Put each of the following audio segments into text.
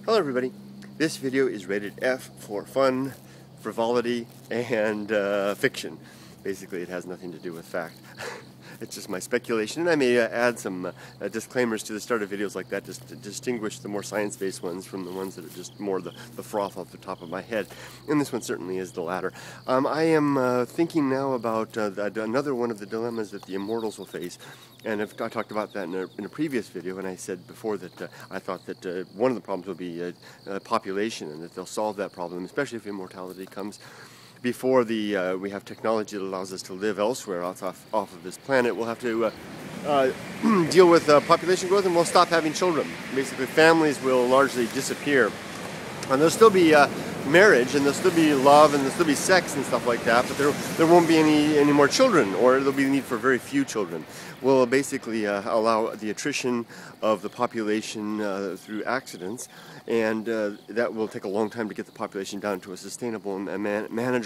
Hello everybody, this video is rated F for fun, frivolity, and fiction. Basically it has nothing to do with fact. It's just my speculation, and I may add some disclaimers to the start of videos like that just to distinguish the more science-based ones from the ones that are just more the froth off the top of my head. And this one certainly is the latter. I am thinking now about another one of the dilemmas that the Immortals will face. And I talked about that in a previous video, and I said before that I thought that one of the problems will be population, and that they'll solve that problem, especially if immortality comes before we have technology that allows us to live elsewhere off of this planet. We'll have to deal with population growth, and we'll stop having children. Basically, families will largely disappear. And there'll still be marriage, and there'll still be love, and there'll still be sex and stuff like that, but there won't be any more children, or there'll be the need for very few children. We'll basically allow the attrition of the population through accidents, and that will take a long time to get the population down to a sustainable and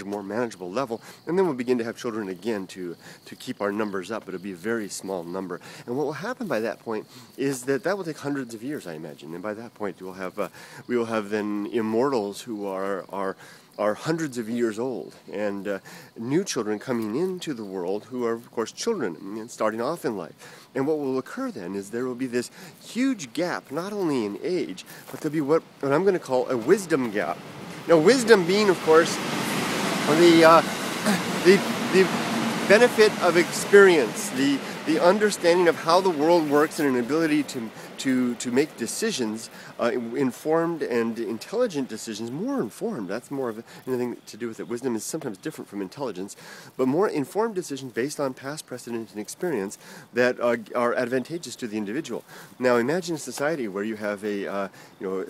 more manageable level, and then we'll begin to have children again to keep our numbers up, but it'll be a very small number. And what will happen by that point is that will take hundreds of years, I imagine, and by that point we will have then immortals who are hundreds of years old, and new children coming into the world who are, of course, children starting off in life. And what will occur then is there will be this huge gap, not only in age, but there'll be what I'm going to call a wisdom gap. Now, wisdom being, of course, the benefit of experience, the understanding of how the world works, and an ability to make decisions, informed and intelligent decisions, more informed. That's more of anything to do with it. Wisdom is sometimes different from intelligence, but more informed decisions based on past precedent and experience that are advantageous to the individual. Now, imagine a society where you have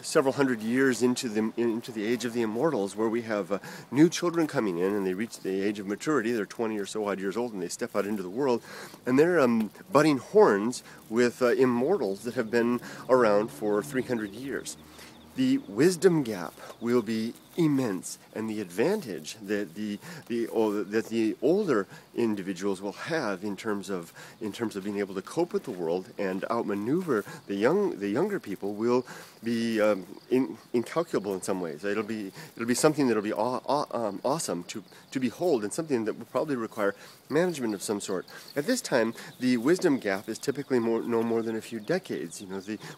several hundred years into the age of the Immortals, where we have new children coming in, and they reach the age of maturity. They're 20 or so odd years old, and they step out into the world, and they're butting horns with immortals that have been around for 300 years. The wisdom gap will be immense, and the advantage that the older individuals will have in terms of being able to cope with the world and outmaneuver the younger people will be incalculable in some ways. It'll be something that'll be awesome to behold, and something that will probably require management of some sort. At this time, the wisdom gap is typically no more than a few decades.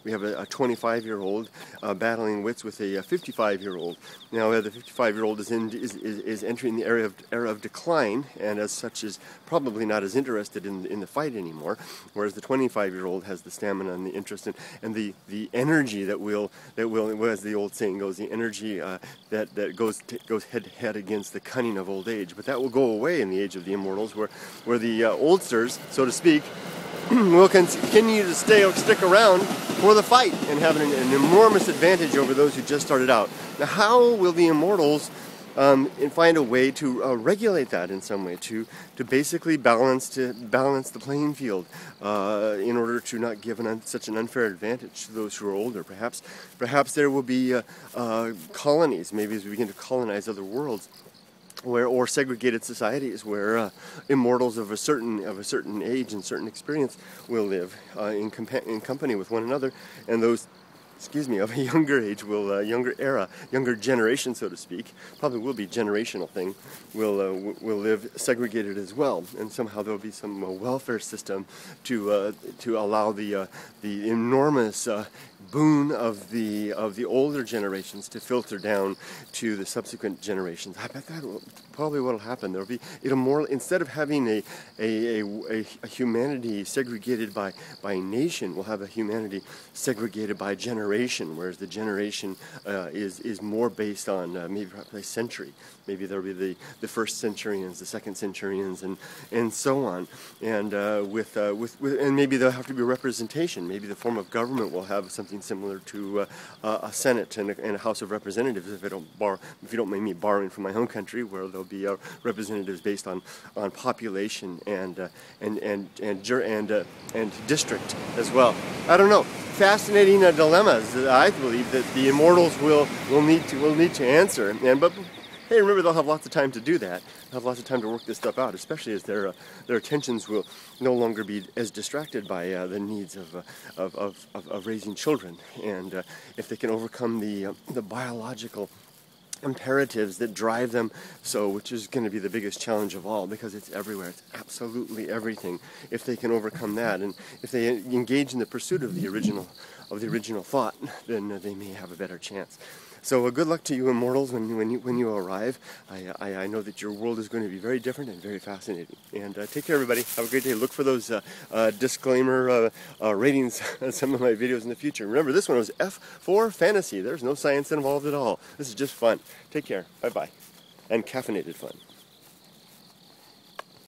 We have a 25-year-old battling wits with a 55-year-old. Now, the 55-year-old is entering the era of decline, and as such is probably not as interested in the fight anymore, whereas the 25-year-old has the stamina and the interest and the energy that will, as the old saying goes, the energy that goes head to head against the cunning of old age. But that will go away in the age of the Immortals, where the oldsters, so to speak, will continue to stick around for the fight and have an enormous advantage over those who just started out. Now, how will the Immortals find a way to regulate that in some way, to basically balance the playing field in order to not give such an unfair advantage to those who are older? Perhaps there will be colonies, maybe as we begin to colonize other worlds, or segregated societies where immortals of a certain age and certain experience will live in company with one another, and those of a younger age younger generation, so to speak, probably will be generational thing, will live segregated as well, and somehow there will be some welfare system to allow the enormous boon of the older generations to filter down to the subsequent generations. I bet that probably what'll happen. Instead of having a humanity segregated by nation, we'll have a humanity segregated by generation, whereas the generation is more based on maybe a century. Maybe there'll be the first centurions, the second centurions, and so on. And and maybe there'll have to be representation. Maybe the form of government will have something similar to a Senate and a House of Representatives. If you don't mind me borrowing from my home country, where there'll be representatives based on population and district as well. I don't know. Fascinating dilemmas that I believe that the Immortals will need to answer. But hey, remember, they'll have lots of time to do that. They'll have lots of time to work this stuff out, especially as their attentions will no longer be as distracted by the needs of raising children. And if they can overcome the biological imperatives that drive them, which is going to be the biggest challenge of all, because it's everywhere, it's absolutely everything. If they can overcome that, and if they engage in the pursuit of the original thought, then they may have a better chance. So good luck to you, Immortals, when you arrive. I know that your world is going to be very different and very fascinating. And take care, everybody. Have a great day. Look for those disclaimer ratings on some of my videos in the future. Remember, this one was F for fantasy. There's no science involved at all. This is just fun. Take care. Bye-bye. And caffeinated fun.